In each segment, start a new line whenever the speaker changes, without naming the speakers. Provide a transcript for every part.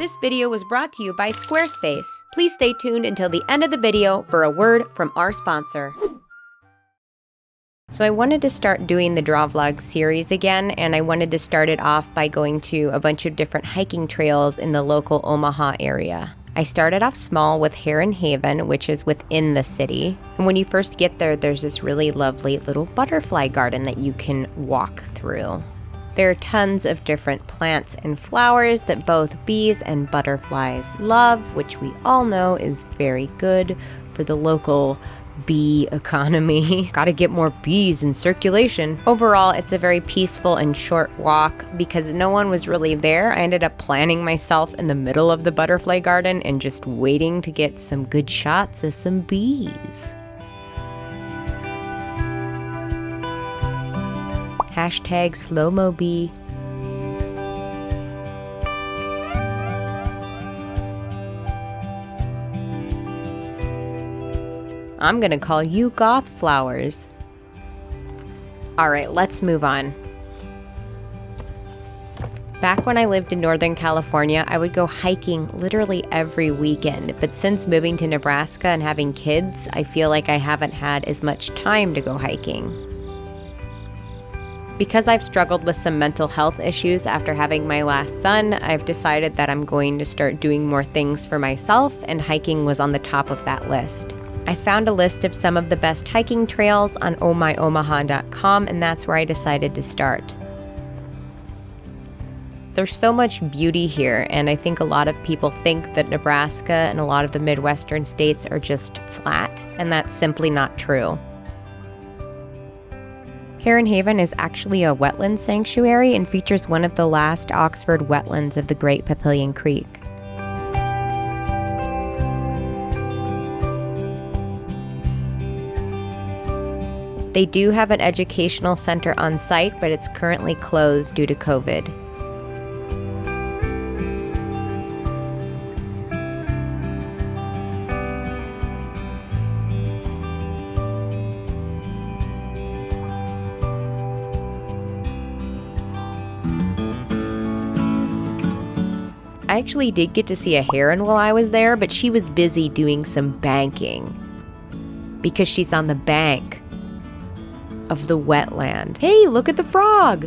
This video was brought to you by Squarespace. Please stay tuned until the end of the video for a word from our sponsor. So I wanted to start doing the Draw Vlog series again, and I wanted to start it off by going to a bunch of different hiking trails in the local Omaha area. I started off small with Heron Haven, which is within the city. And when you first get there, there's this really lovely little butterfly garden that you can walk through. There are tons of different plants and flowers that both bees and butterflies love, which we all know is very good for the local bee economy. Gotta get more bees in circulation. Overall, it's a very peaceful and short walk because no one was really there. I ended up planting myself in the middle of the butterfly garden and just waiting to get some good shots of some bees. Hashtag slow-mo bee. I'm gonna call you goth flowers. Alright, let's move on. Back when I lived in Northern California, I would go hiking literally every weekend, but since moving to Nebraska and having kids, I feel like I haven't had as much time to go hiking. Because I've struggled with some mental health issues after having my last son, I've decided that I'm going to start doing more things for myself, and hiking was on the top of that list. I found a list of some of the best hiking trails on ohmyomaha.com, and that's where I decided to start. There's so much beauty here, and I think a lot of people think that Nebraska and a lot of the Midwestern states are just flat, and that's simply not true. Heron Haven is actually a wetland sanctuary and features one of the last Oxford wetlands of the Great Papillion Creek. They do have an educational center on site, but it's currently closed due to COVID. I actually did get to see a heron while I was there, but she was busy doing some banking because she's on the bank of the wetland. Hey, look at the frog!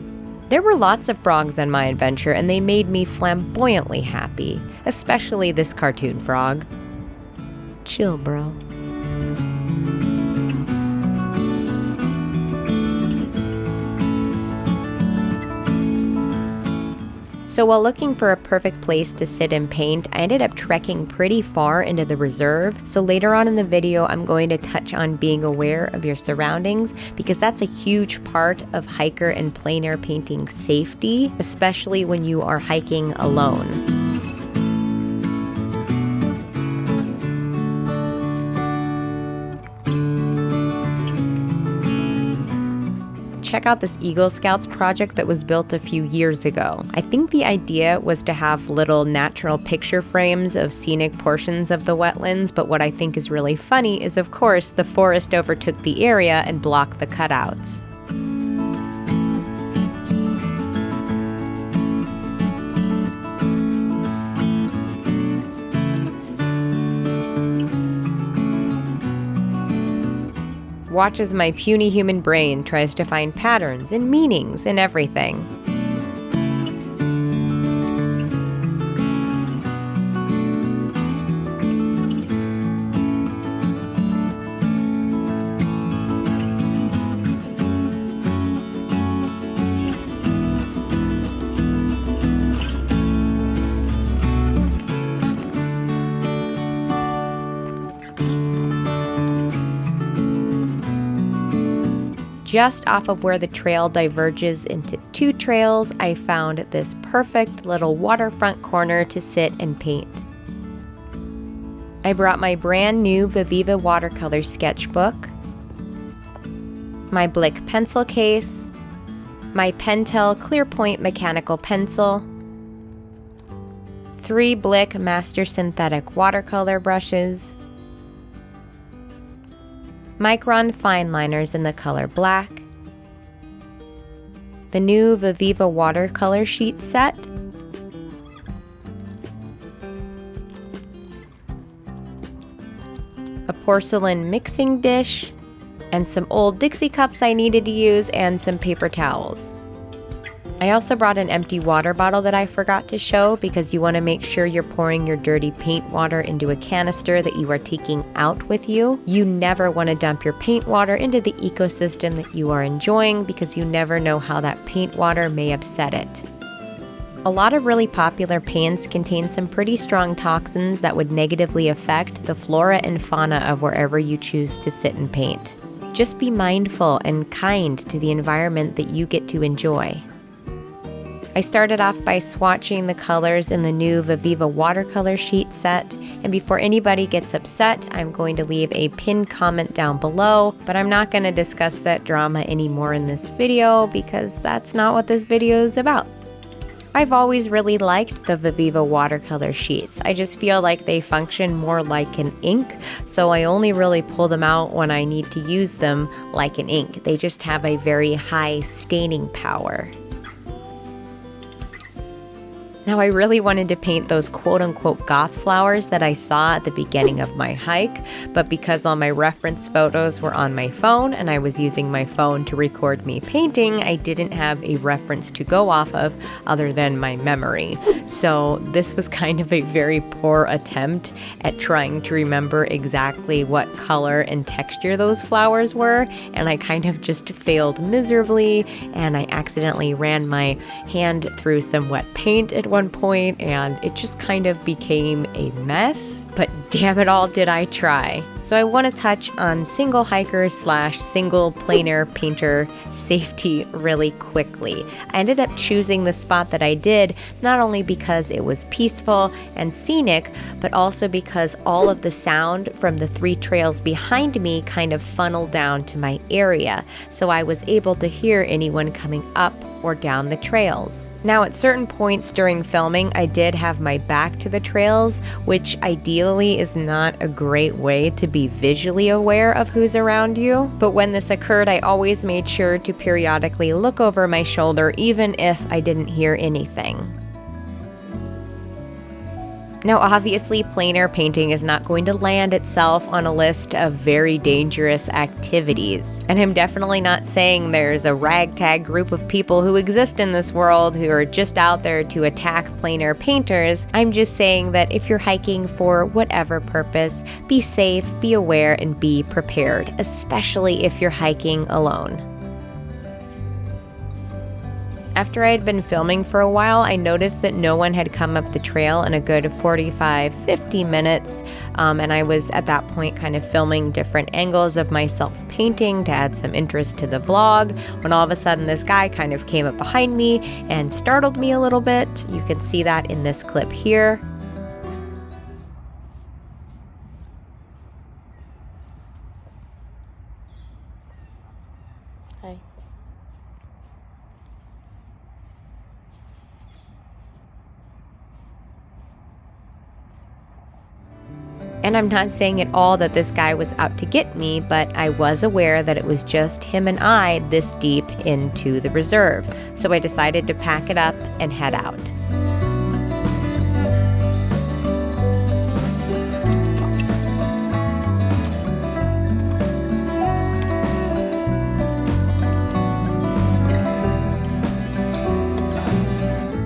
There were lots of frogs on my adventure, and they made me flamboyantly happy, especially this cartoon frog. Chill, bro. So while looking for a perfect place to sit and paint, I ended up trekking pretty far into the reserve. So later on in the video, I'm going to touch on being aware of your surroundings because that's a huge part of hiker and plein air painting safety, especially when you are hiking alone. Check out this Eagle Scouts project that was built a few years ago. I think the idea was to have little natural picture frames of scenic portions of the wetlands, but what I think is really funny is, of course, the forest overtook the area and blocked the cutouts. Watch as my puny human brain tries to find patterns and meanings in everything. Just off of where the trail diverges into two trails, I found this perfect little waterfront corner to sit and paint. I brought my brand new VIVIVA watercolor sketchbook, my BLICK pencil case, my Pentel Clearpoint mechanical pencil, 3 BLICK Master Synthetic watercolor brushes, Micron fine liners in the color black, the new VIVIVA watercolor sheet set, porcelain mixing dish, and some old Dixie cups I needed to use, and some paper towels. I also brought an empty water bottle that I forgot to show because you want to make sure you're pouring your dirty paint water into a canister that you are taking out with you. You never want to dump your paint water into the ecosystem that you are enjoying because you never know how that paint water may upset it. A lot of really popular paints contain some pretty strong toxins that would negatively affect the flora and fauna of wherever you choose to sit and paint. Just be mindful and kind to the environment that you get to enjoy. I started off by swatching the colors in the new VIVIVA watercolor sheet set, and before anybody gets upset, I'm going to leave a pinned comment down below, but I'm not going to discuss that drama anymore in this video because that's not what this video is about. I've always really liked the VIVIVA watercolor sheets. I just feel like they function more like an ink, so I only really pull them out when I need to use them like an ink. They just have a very high staining power. Now, I really wanted to paint those quote-unquote goth flowers that I saw at the beginning of my hike, but because all my reference photos were on my phone and I was using my phone to record me painting, I didn't have a reference to go off of other than my memory. So this was kind of a very poor attempt at trying to remember exactly what color and texture those flowers were, and I kind of just failed miserably, and I accidentally ran my hand through some wet paint at one point, and it just kind of became a mess, but damn it all did I try. So I want to touch on single hiker / single plein air painter safety really quickly. I ended up choosing the spot that I did not only because it was peaceful and scenic, but also because all of the sound from the 3 trails behind me kind of funneled down to my area, so I was able to hear anyone coming up or down the trails. Now, at certain points during filming, I did have my back to the trails, which ideally is not a great way to be visually aware of who's around you. But when this occurred, I always made sure to periodically look over my shoulder, even if I didn't hear anything. Now, obviously, plein air painting is not going to land itself on a list of very dangerous activities. And I'm definitely not saying there's a ragtag group of people who exist in this world who are just out there to attack plein air painters. I'm just saying that if you're hiking for whatever purpose, be safe, be aware, and be prepared, especially if you're hiking alone. After I had been filming for a while, I noticed that no one had come up the trail in a good 45-50 minutes, and I was at that point kind of filming different angles of myself painting to add some interest to the vlog, when all of a sudden this guy kind of came up behind me and startled me a little bit. You can see that in this clip here. Hi. And I'm not saying at all that this guy was out to get me, but I was aware that it was just him and I this deep into the reserve. So I decided to pack it up and head out.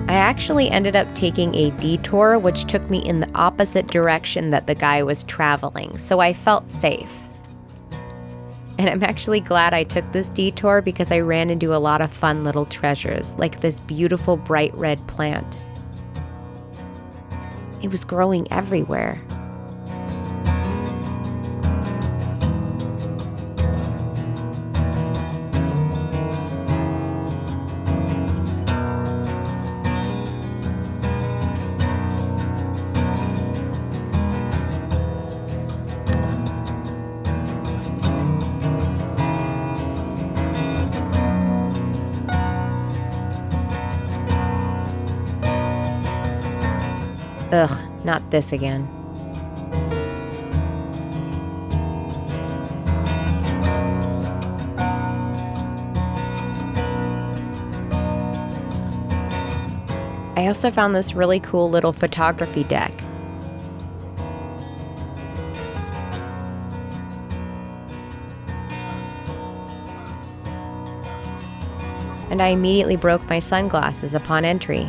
I actually ended up taking a detour, which took me in the opposite direction that the guy was traveling, so I felt safe. And I'm actually glad I took this detour because I ran into a lot of fun little treasures, like this beautiful bright red plant. It was growing everywhere. Ugh, not this again. I also found this really cool little photography deck. and I immediately broke my sunglasses upon entry.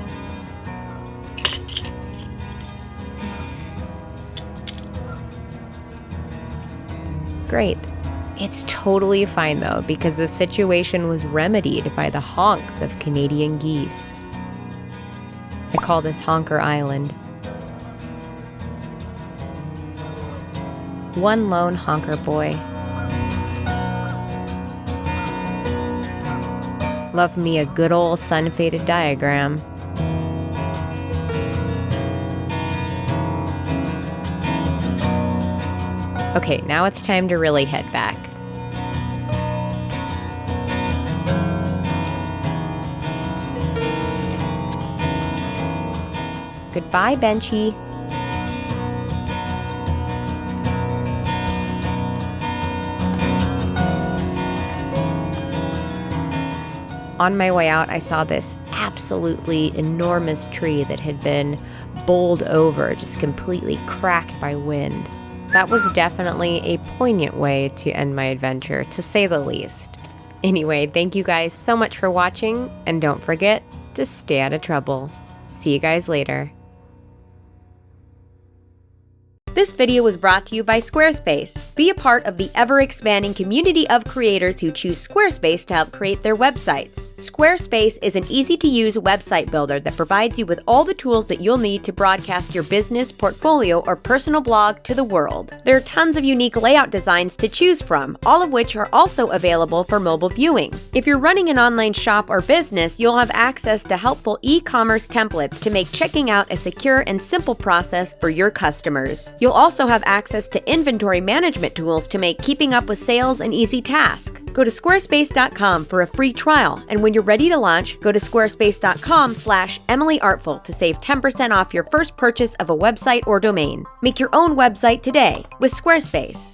Great. It's totally fine though, because the situation was remedied by the honks of Canadian geese. I call this Honker Island. One lone honker boy. Love me a good old sun-faded diagram. Okay, now it's time to really head back. Goodbye, Benchy. On my way out, I saw this absolutely enormous tree that had been bowled over, just completely cracked by wind. That was definitely a poignant way to end my adventure, to say the least. Anyway, thank you guys so much for watching, and don't forget to stay out of trouble. See you guys later. This video was brought to you by Squarespace. Be a part of the ever-expanding community of creators who choose Squarespace to help create their websites. Squarespace is an easy-to-use website builder that provides you with all the tools that you'll need to broadcast your business, portfolio, or personal blog to the world. There are tons of unique layout designs to choose from, all of which are also available for mobile viewing. If you're running an online shop or business, you'll have access to helpful e-commerce templates to make checking out a secure and simple process for your customers. You'll also have access to inventory management tools to make keeping up with sales an easy task. Go to squarespace.com for a free trial, and when you're ready to launch, go to squarespace.com/EmilyArtful to save 10% off your first purchase of a website or domain. Make your own website today with Squarespace.